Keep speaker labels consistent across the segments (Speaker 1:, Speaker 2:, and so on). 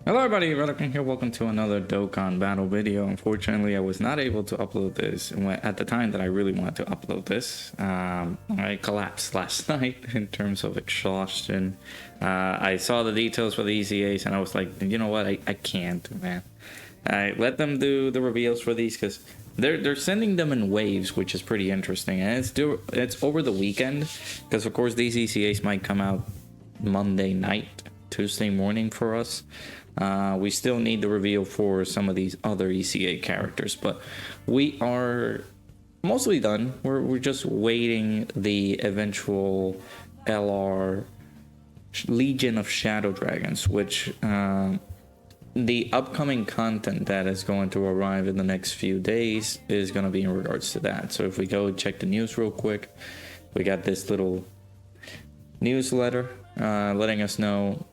Speaker 1: Hello everybody, Dokkan here. Welcome to another Dokkan battle video. Unfortunately, I was not able to upload this at the time that I really wanted to upload this. I collapsed last night in terms of exhaustion. I saw the details for the EZAs and I was like, you know what, I can't, man. I let them do the reveals for these because they're sending them in waves, which is pretty interesting. And it's over the weekend because of course these EZAs might come out Monday night, Tuesday morning for us. We still need the reveal for some of these other EZA characters, but we are mostly done. We're just waiting the eventual LR Legion of Shadow Dragons, which the upcoming content that is going to arrive in the next few days is going to be in regards to that. So if we go check the news real quick, we got this little newsletter letting us know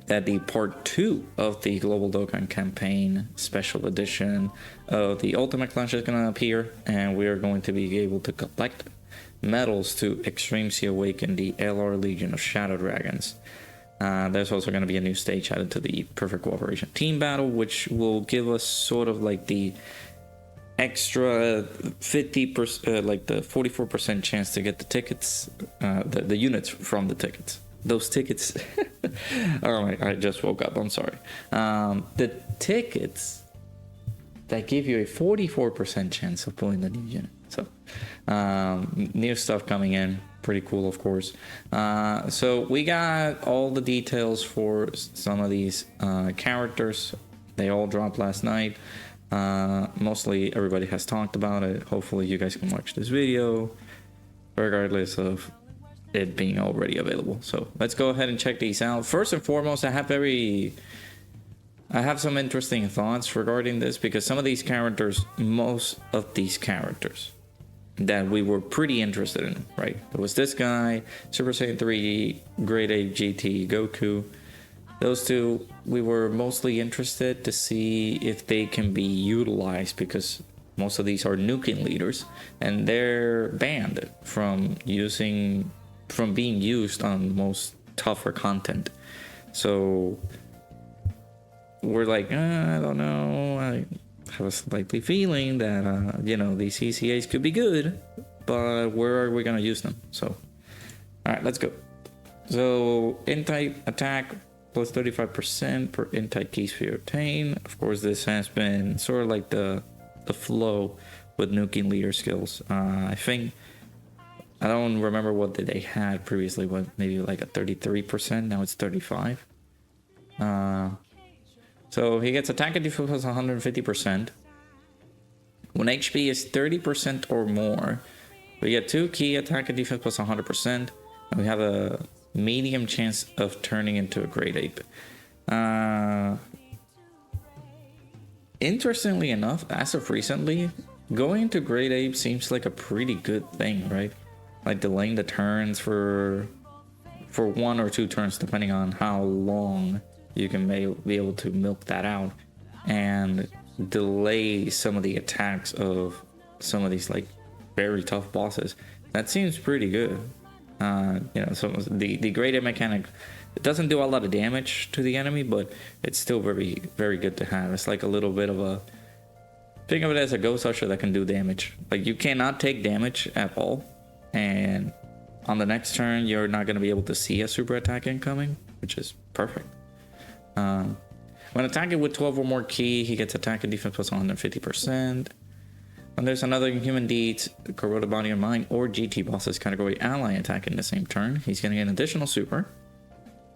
Speaker 1: that the part 2 of the Global Dokkan campaign special edition of the Ultimate Clash is going to appear, and we are going to be able to collect medals to extremely awaken the LR Legion of Shadow Dragons. There's also going to be a new stage added to the Perfect Cooperation Team Battle, which will give us sort of like the extra 50%, like the 44% chance to get the tickets, the units from the tickets. Those tickets. All right, I just woke up. I'm sorry. The tickets that give you a 44% chance of pulling the new unit. So, new stuff coming in. Pretty cool, of course. So we got all the details for some of these characters. They all dropped last night. Mostly everybody has talked about it. Hopefully you guys can watch this video, regardless of it being already available. So let's go ahead and check these out. First and foremost, I have some interesting thoughts regarding this, because some of these characters, most of these characters that we were pretty interested in, right? There was this guy, Super Saiyan 3, Grade 8 GT, Goku. Those two, we were mostly interested to see if they can be utilized, because most of these are nuking leaders and they're banned from being used on most tougher content. So we're like, I don't know. I have a slightly feeling that these EZAs could be good, but where are we gonna use them? So, all right, let's go. So in-type attack plus 35% per in-type key sphere obtained. Of course, this has been sort of like the flow with nuking leader skills. I don't remember what they had previously, but maybe like a 33%. Now it's 35. So he gets attack and defense plus 150%. When HP is 30% or more, we get 2 key attack and defense plus 100%. And we have a medium chance of turning into a Grade 8. Interestingly enough, as of recently, going to Grade 8 seems like a pretty good thing, right? Like delaying the turns for 1 or 2 turns, depending on how long you can be able to milk that out, and delay some of the attacks of some of these like very tough bosses. That seems pretty good. So the Grade 8 mechanic, it doesn't do a lot of damage to the enemy, but it's still very, very good to have. It's like a little bit of a, think of it as a ghost usher that can do damage. Like you cannot take damage at all, and on the next turn you're not going to be able to see a super attack incoming, which is perfect. When attacking with 12 or more key, he gets attack and defense plus 150%. And there's another Human Deeds, Corroded Body and Mind, or GT bosses category ally attack in the same turn. He's getting an additional super,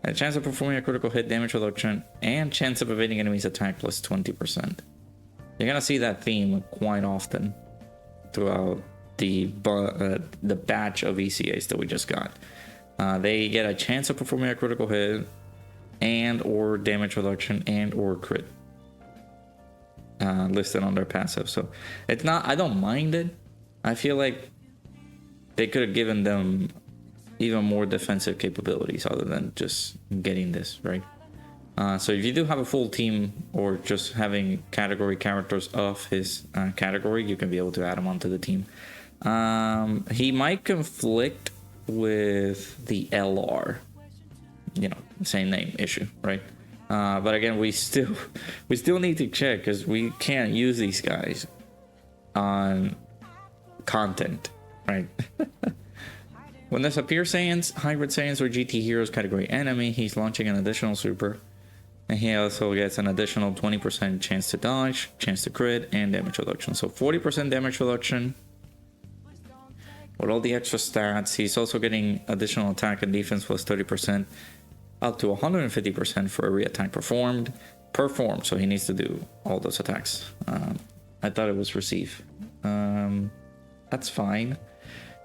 Speaker 1: a chance of performing a critical hit, damage reduction, and chance of evading enemies attack plus 20%. You're gonna see that theme quite often throughout the batch of EZAs that we just got. They get a chance of performing a critical hit and or damage reduction and or crit listed on their passive. So it's not, I don't mind it. I feel like they could have given them even more defensive capabilities other than just getting this, right? So if you do have a full team, or just having category characters of his category, you can be able to add him onto the team. He might conflict with the LR, same name issue, right? But again, we still need to check because we can't use these guys on content, right? When this appears Saiyans, Hybrid Saiyans or GT Heroes category enemy, he's launching an additional super. And he also gets an additional 20% chance to dodge, chance to crit, and damage reduction. So 40% damage reduction. With all the extra stats, he's also getting additional attack and defense plus 30%. Up to 150% for every attack performed. So he needs to do all those attacks. I thought it was receive. That's fine.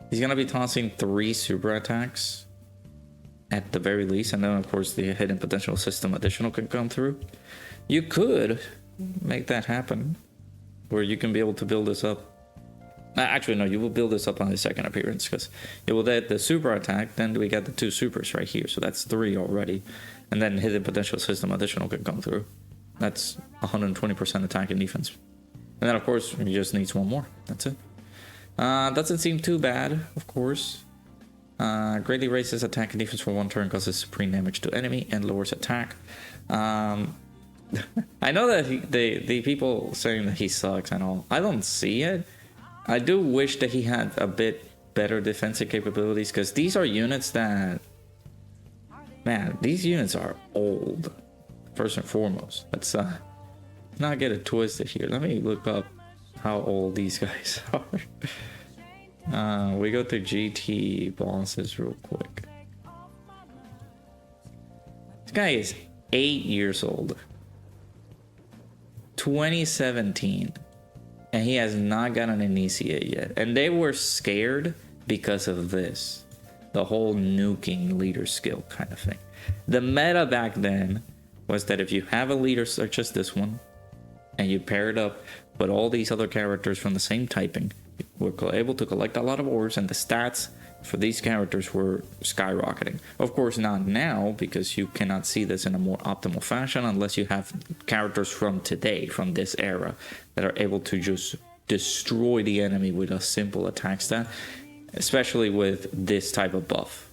Speaker 1: He's gonna be tossing 3 super attacks at the very least, and then of course the hidden potential system additional can come through. You could make that happen, where you can be able to build this up. Actually, no, you will build this up on the second appearance, because it will get the super attack, then we got the 2 supers right here, so that's 3 already. And then hidden potential system additional can come through. That's 120% attack and defense. And then of course, he just needs 1 more. That's it. Doesn't seem too bad, of course. Greatly raises attack and defense for 1 turn, causes supreme damage to enemy, and lowers attack. I know that the people saying that he sucks and all, I don't see it. I do wish that he had a bit better defensive capabilities, because these are units that, man, these units are old, first and foremost. Let's not get it twisted here. Let me look up how old these guys are. We go to GT bosses real quick. This guy is 8 years old. 2017. And he has not gotten an EZA yet. And they were scared because of this. The whole nuking leader skill kind of thing. The meta back then was that if you have a leader such as this one, and you pair it up with all these other characters from the same typing, we're able to collect a lot of ores, and the stats for these characters were skyrocketing. Of course, not now, because you cannot see this in a more optimal fashion unless you have characters from today, from this era, that are able to just destroy the enemy with a simple attack stat, especially with this type of buff.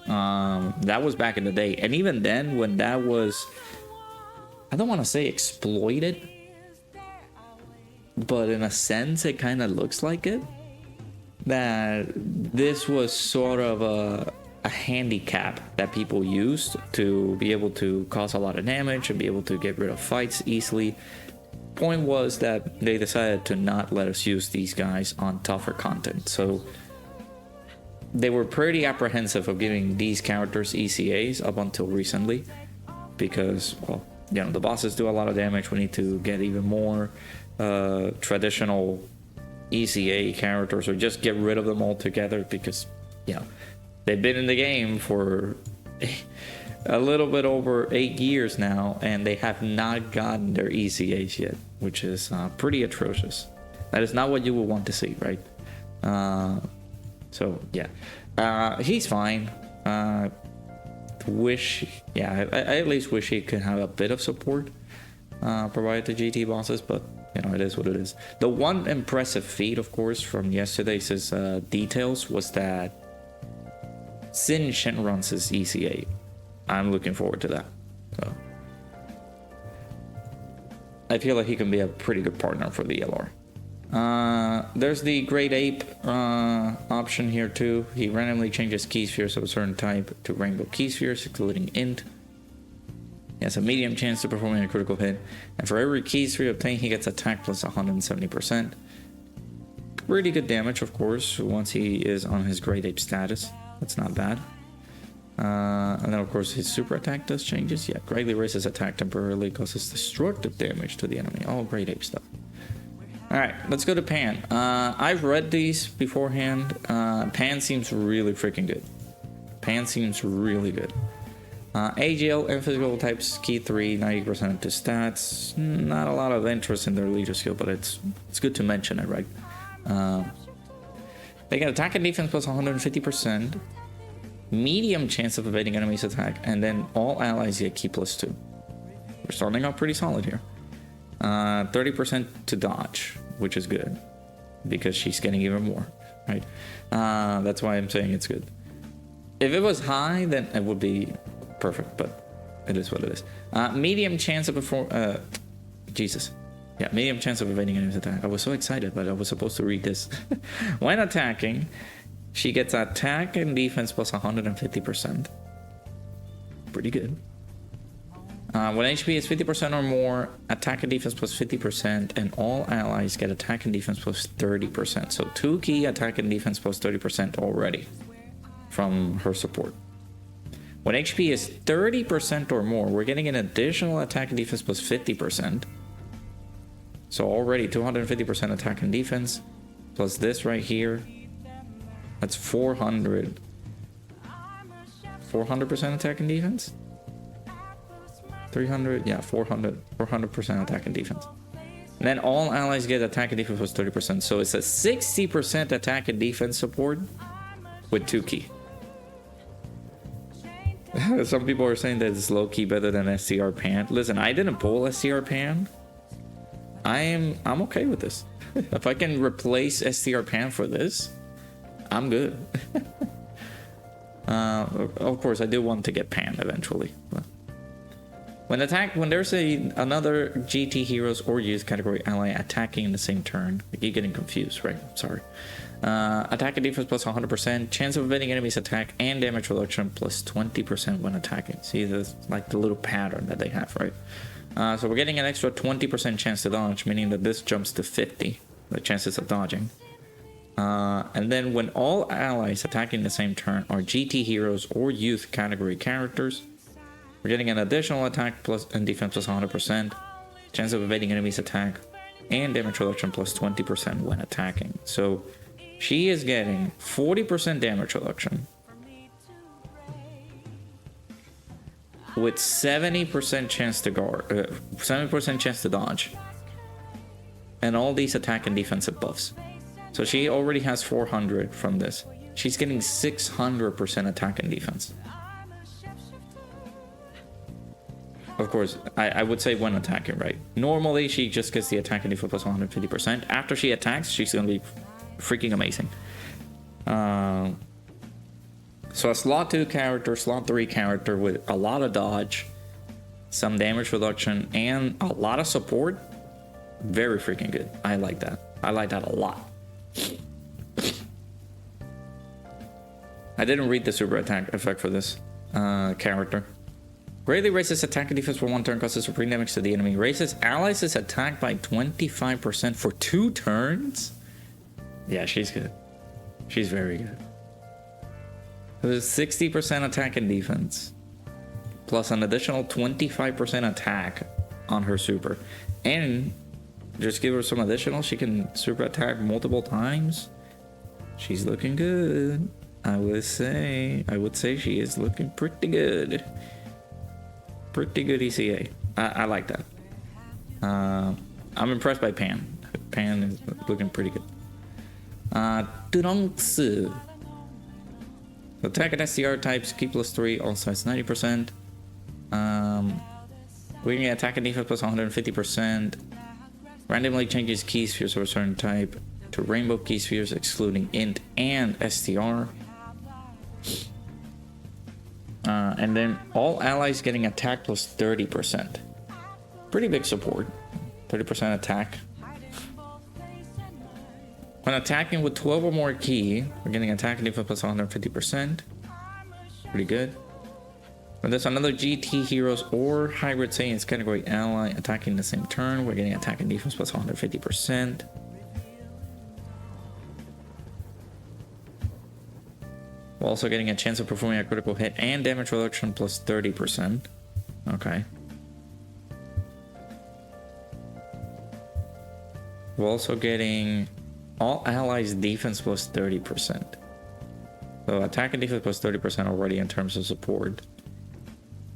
Speaker 1: That was back in the day, and even then, when that was, I don't want to say exploited, but in a sense it kind of looks like it, that this was sort of a handicap that people used to be able to cause a lot of damage and be able to get rid of fights easily. Point was that they decided to not let us use these guys on tougher content, so they were pretty apprehensive of giving these characters EZAs up until recently, because, well, you know, the bosses do a lot of damage. We need to get even more traditional EZA characters, or just get rid of them altogether, because, you know, they've been in the game for a little bit over 8 years now, and they have not gotten their EZAs yet, which is pretty atrocious. That is not what you would want to see, right? So yeah, he's fine. I at least wish he could have a bit of support provided to GT bosses, but you know, it is what it is. The one impressive feat, of course, from yesterday's details was that Sin Shenron's EZA. I'm looking forward to that. So I feel like he can be a pretty good partner for the LR. There's the Great Ape option here too. He randomly changes key spheres of a certain type to rainbow key spheres, including int. He has a medium chance to performing a critical hit, and for every key sphere obtained, he gets attack plus 170%. Pretty good damage, of course, once he is on his Great Ape status. That's not bad. And then, of course, his super attack does changes. Yeah, greatly raises attack temporarily, causes destructive damage to the enemy. All Great Ape stuff. Alright, let's go to Pan. I've read these beforehand. Pan seems really freaking good. Pan seems really good. AGL and physical types, key 3, 90% to stats. Not a lot of interest in their leader skill, but it's good to mention it, right? They get attack and defense plus 150%. Medium chance of evading enemy's attack, and then all allies get key plus 2. We're starting off pretty solid here. 30% to dodge, which is good, because she's getting even more, right? That's why I'm saying it's good. If it was high, then it would be perfect, but it is what it is. Medium chance of Jesus. Yeah, medium chance of evading enemy's attack. I was so excited, but I was supposed to read this. When attacking, she gets attack and defense plus 150%. Pretty good. When HP is 50% or more, attack and defense plus 50%, and all allies get attack and defense plus 30%. So 2 key attack and defense plus 30% already from her support. When HP is 30% or more, we're getting an additional attack and defense plus 50%. So already 250% attack and defense, plus this right here. That's 400. 400% attack and defense? 300, yeah, 400% attack and defense. And then all allies get attack and defense plus 30%. So it's a 60% attack and defense support with 2 key. Some people are saying that it's low key better than STR Pan. Listen, I didn't pull STR Pan. I'm okay with this. If I can replace STR Pan for this, I'm good. Of course, I do want to get Pan eventually. But when there's another GT Heroes or Youth category ally attacking in the same turn, I keep getting confused, right? Sorry. Attack and defense plus 100%, chance of evading enemies attack and damage reduction plus 20% when attacking. See, that's like the little pattern that they have, right? So we're getting an extra 20% chance to dodge, meaning that this jumps to 50, the chances of dodging. And then when all allies attacking the same turn are GT Heroes or Youth category characters, we're getting an additional attack plus and defense plus 100%, chance of evading enemies attack, and damage reduction plus 20% when attacking. So she is getting 40% damage reduction with 70% chance to guard, 70% chance to dodge, and all these attack and defensive buffs. So she already has 400 from this. She's getting 600% attack and defense. Of course, I would say when attacking, right? Normally, she just gets the attack and defense plus 150%. After she attacks, she's going to be freaking amazing. So a slot 2 character, slot 3 character with a lot of dodge, some damage reduction, and a lot of support. Very freaking good. I like that. I like that a lot. I didn't read the super attack effect for this character. Greatly raises attack and defense for 1 turn, causes supreme damage to the enemy. Raises allies' attack by 25% for 2 turns. Yeah, she's good. She's very good. There's 60% attack and defense, plus an additional 25% attack on her super. And just give her some additional, she can super attack multiple times. She's looking good. I would say she is looking pretty good. Pretty good ECA. I like that. I'm impressed by Pan. Pan is looking pretty good. Durongsu. Attack at STR types, key plus 3, also has 90%. We're gonna get attack and defense plus 150%. Randomly changes key spheres of a certain type to rainbow key spheres, excluding int and STR. And then all allies getting attack plus 30%. Pretty big support. 30% attack. When attacking with 12 or more key, we're getting attack and defense plus 150%. Pretty good. When there's another GT Heroes or Hybrid Saiyans category ally attacking the same turn, we're getting attack and defense plus 150%. We're also getting a chance of performing a critical hit and damage reduction plus 30%. Okay. We're also getting all allies defense plus 30%. So attack and defense plus 30% already in terms of support.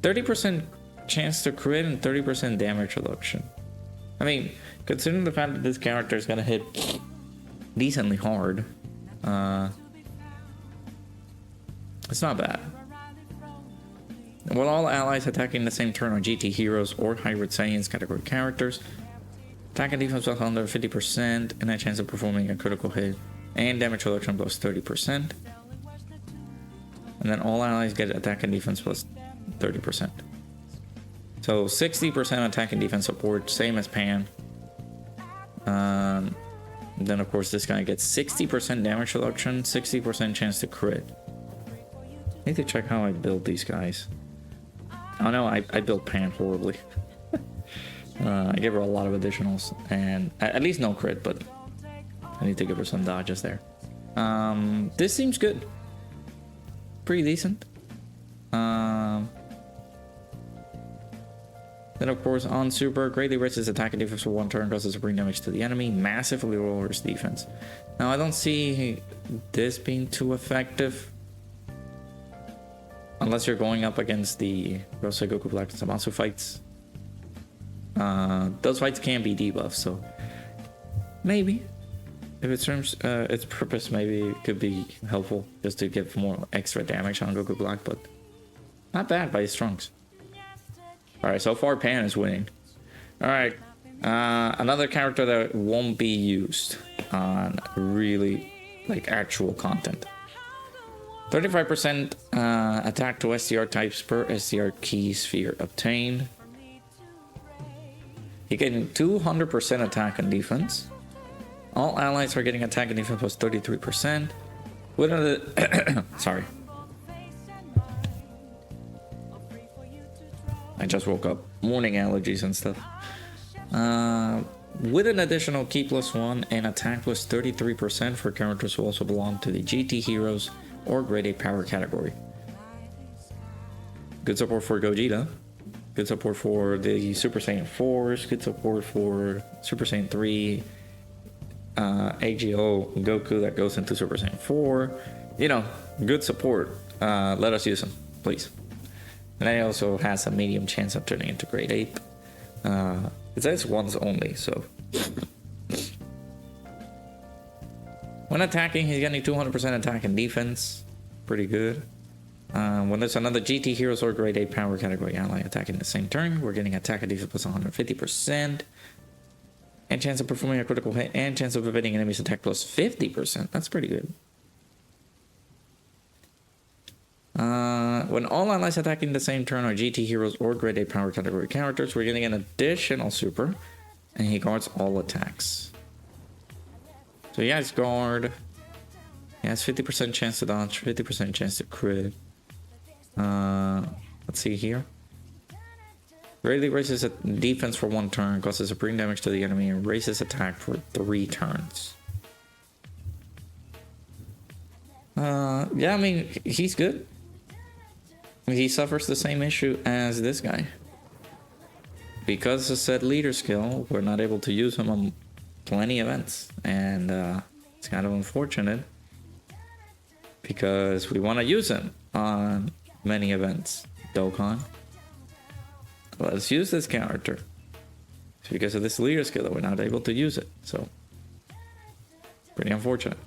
Speaker 1: 30% chance to crit and 30% damage reduction. I mean, considering the fact that this character is gonna hit decently hard, it's not bad. While all allies attacking the same turn are GT Heroes or Hybrid Saiyans category characters, attack and defense plus 150% and a chance of performing a critical hit and damage reduction plus 30%. And then all allies get attack and defense plus 30%. So 60% attack and defense support, same as Pan. Then of course this guy gets 60% damage reduction, 60% chance to crit. Need to check how I build these guys. Oh no, I built Pan horribly. I gave her a lot of additionals, and at least no crit, but I need to give her some dodges there. This seems good. Pretty decent. Then of course on super, greatly raises attack and defense for 1 turn, causes supreme damage to the enemy, massively lowers defense. Now I don't see this being too effective. Unless you're going up against the Rosei Goku Black Zamasu fights. Those fights can be debuffed, so maybe. If it serves its purpose, maybe it could be helpful just to give more extra damage on Goku Black, but not bad by his strunks. Alright, so far Pan is winning. Alright, another character that won't be used on really, like, actual content. 35% attack to STR types per STR key sphere obtained. You're getting 200% attack and defense. All allies are getting attack and defense plus 33%. What are the... Sorry. I just woke up. Morning allergies and stuff. With an additional key plus 1 and attack plus 33% for characters who also belong to the GT Heroes or Grade A Power category. Good support for Gogeta. Good support for the Super Saiyan 4s. Good support for Super Saiyan 3. AGO Goku that goes into Super Saiyan 4. You know, good support. Let us use him, please. And he also has a medium chance of turning into Grade 8. It says once only, so. When attacking, he's getting 200% attack and defense. Pretty good. When there's another GT Heroes or Grade A Power category ally attacking the same turn, we're getting attack and defense plus 150%. And chance of performing a critical hit and chance of evading enemies attack plus 50%. That's pretty good. When all allies attacking the same turn are GT Heroes or Grade A Power category characters, we're getting an additional super. And he guards all attacks. So he has guard. He has 50% chance to dodge, 50% chance to crit. Let's see here. Greatly raises defense for 1 turn, causes supreme damage to the enemy, and raises attack for 3 turns. Yeah, I mean, he's good. He suffers the same issue as this guy. Because of said leader skill, we're not able to use him on plenty of events. And it's kind of unfortunate. Because we want to use him on many events. Dokkan. Let's use this character. It's because of this leader skill that we're not able to use it. So, pretty unfortunate.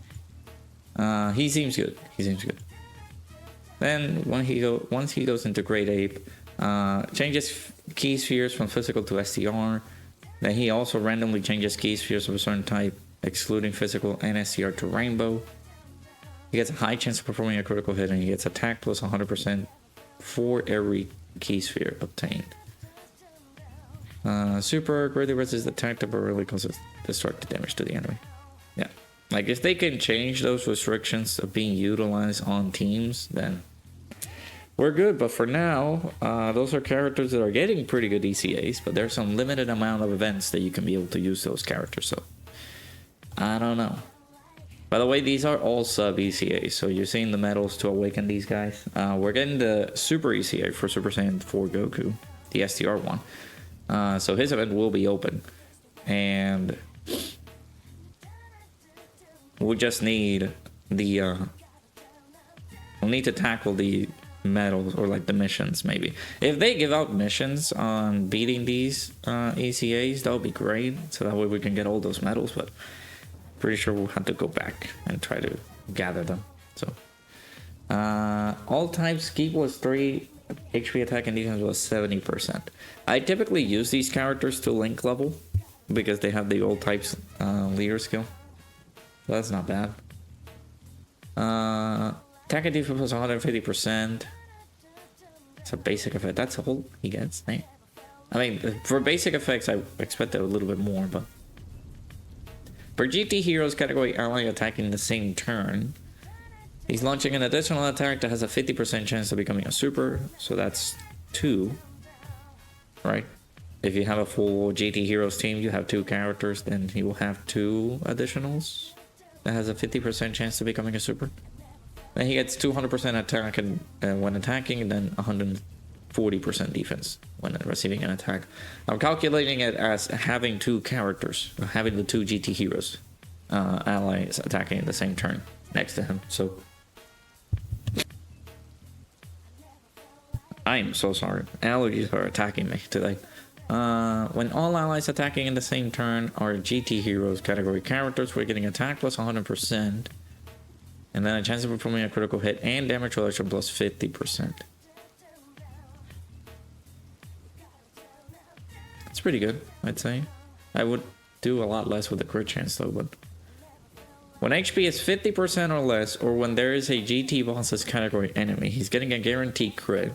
Speaker 1: He seems good. He seems good. Then once he goes into Grade Ape, changes key spheres from physical to STR. Then he also randomly changes key spheres of a certain type, excluding physical and STR to Rainbow. He gets a high chance of performing a critical hit, and he gets attack plus 100% for every key sphere obtained. Super greatly raises attack temporarily causes destructive damage to the enemy. Yeah, like if they can change those restrictions of being utilized on teams, then we're good. But for now, those are characters that are getting pretty good ECAs, but there's some limited amount of events that you can be able to use those characters. So I don't know. By the way, these are all sub ECAs, so you're seeing the medals to awaken these guys. We're getting the Super ECA for Super Saiyan 4 Goku, the STR one. So his event will be open, and we just need the we'll need to tackle the medals, or like the missions. Maybe if they give out missions on beating these ECAs, that would be great, so that way we can get all those medals. But pretty sure we'll have to go back and try to gather them. So all types key plus 3 HP attack and defense was 70%. I typically use these characters to link level because they have the old types leader skill. So that's not bad. Attack and defense was 150%. It's a basic effect. That's all he gets. Right? I mean, for basic effects, I expected a little bit more, but for GT Heroes category ally attacking the same turn, he's launching an additional attack that has a 50% chance of becoming a super, so that's 2, right? If you have a full GT Heroes team, you have 2 characters, then he will have 2 additionals that has a 50% chance of becoming a super. Then he gets 200% attack when attacking, and then 140% defense when receiving an attack. I'm calculating it as having 2 characters, having the 2 GT Heroes allies attacking at the same turn next to him. So I'm so sorry. Allergies are attacking me today. When all allies attacking in the same turn are GT Heroes category characters, we're getting attack plus 100%. And then a chance of performing a critical hit and damage reduction plus 50%. That's pretty good, I'd say. I would do a lot less with the crit chance though, but when HP is 50% or less, or when there is a GT boss's category enemy, he's getting a guaranteed crit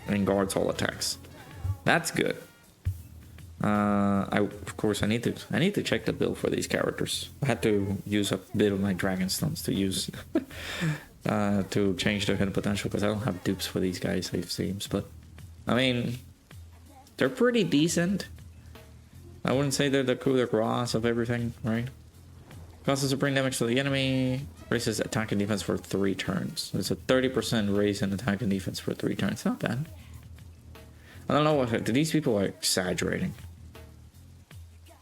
Speaker 1: and guards all attacks. That's good. Of course I need to check the build for these characters. I had to use a bit of my dragon stones to use to change their hit potential, because I don't have dupes for these guys, it seems. But I mean, they're pretty decent. I wouldn't say they're the coup de grace of everything, right? Causes supreme damage to the enemy, raises attack and defense for 3 turns. It's a 30% raise in attack and defense for 3 turns. Not bad. I don't know what these people are exaggerating.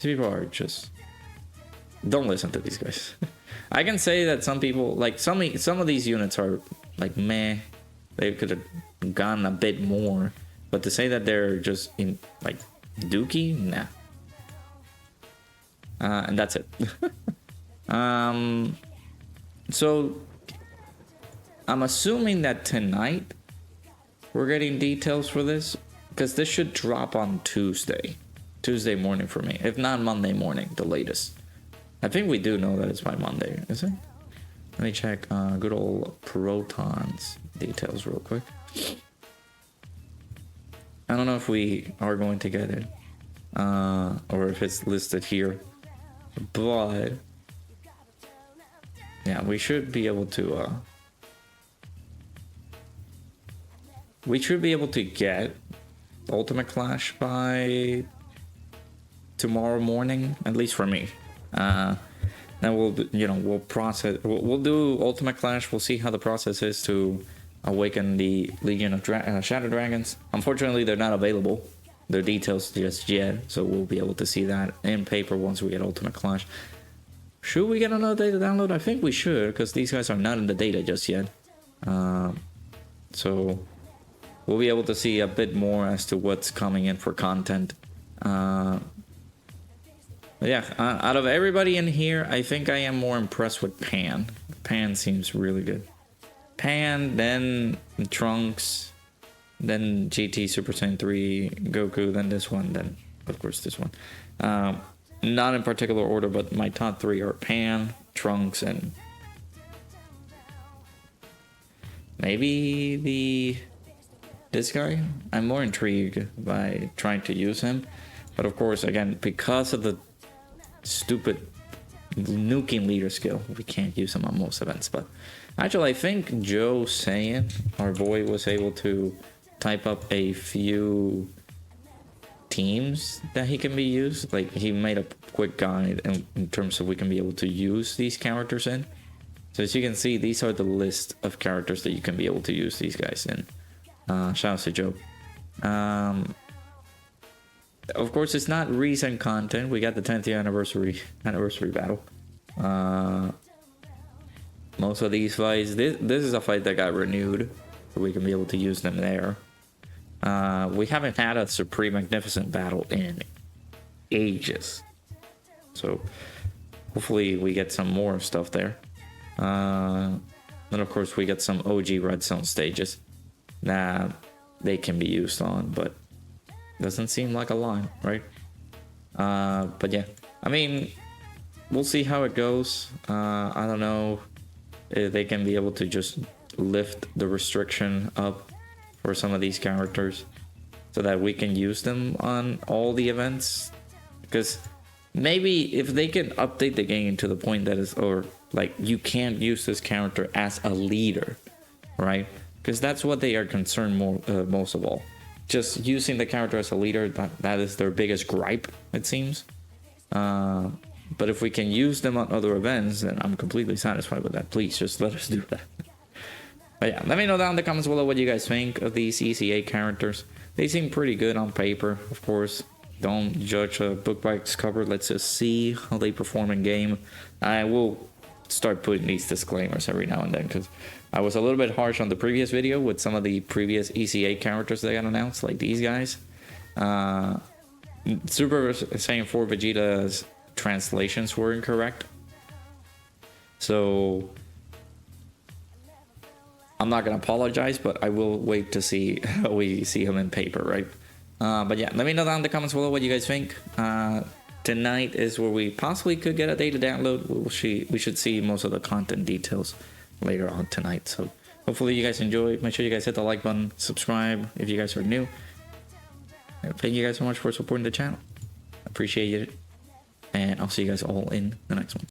Speaker 1: These people are just... Don't listen to these guys. I can say that some people, like some of these units are like meh. They could have gone a bit more. But to say that they're just in like dookie, nah. And that's it. So I'm assuming that tonight we're getting details for this, because this should drop on Tuesday morning for me, if not Monday morning, the latest. I think we do know that it's by Monday, is it? Let me check good old Proton's details real quick. I don't know if we are going to get it, or if it's listed here, but yeah, we should be able to get Ultimate Clash by tomorrow morning, at least for me. Then we'll process. We'll do Ultimate Clash. We'll see how the process is to awaken the Legion of Shadow Dragons. Unfortunately, they're not available, their details just yet, so we'll be able to see that in paper once we get Ultimate Clash. Should we get another data download? I think we should, because these guys are not in the data just yet. So we'll be able to see a bit more as to what's coming in for content. Yeah, out of everybody in here, I think I am more impressed with Pan. Pan seems really good. Pan, then Trunks, then GT Super Saiyan 3, Goku, then this one, then of course this one. Not in particular order, but my top 3 are Pan, Trunks, and maybe this guy. I'm more intrigued by trying to use him, but of course, again, because of the stupid nuking leader skill, we can't use him on most events. But actually, I think Joe Saiyan, our boy, was able to type up a few teams that he can be used. Like, he made a quick guide in terms of we can be able to use these characters in. So as you can see, these are the list of characters that you can be able to use these guys in. Shout out to Joe. Of course, it's not recent content. We got the 10th year anniversary battle. Most of these fights, this is a fight that got renewed, so we can be able to use them there. We haven't had a Supreme Magnificent battle in ages, so hopefully we get some more stuff there. Then of course we get some OG Redstone stages that they can be used on, but doesn't seem like a lot, right? But yeah, I mean, we'll see how it goes. I don't know if they can be able to just lift the restriction up for some of these characters. so that we can use them on all the events. Because maybe if they can update the game to the point that is, or like you can't use this character as a leader, right? Because that's what they are concerned most of all. Just using the character as a leader, that is their biggest gripe, it seems. But if we can use them on other events, then I'm completely satisfied with that. Please, just let us do that. But yeah, let me know down in the comments below what you guys think of these EZA characters. They seem pretty good on paper, of course. Don't judge a book by its cover. Let's just see how they perform in game. I will start putting these disclaimers every now and then, because I was a little bit harsh on the previous video with some of the previous EZA characters that got announced, like these guys. Super Saiyan 4 Vegeta's translations were incorrect, so I'm not gonna apologize, but I will wait to see how we see him in paper, right? But yeah, let me know down in the comments below what you guys think. Tonight is where we possibly could get a day to download. We should see most of the content details later on tonight. So hopefully you guys enjoy. Make sure you guys hit the like button, subscribe if you guys are new. And thank you guys so much for supporting the channel. Appreciate it. And I'll see you guys all in the next one.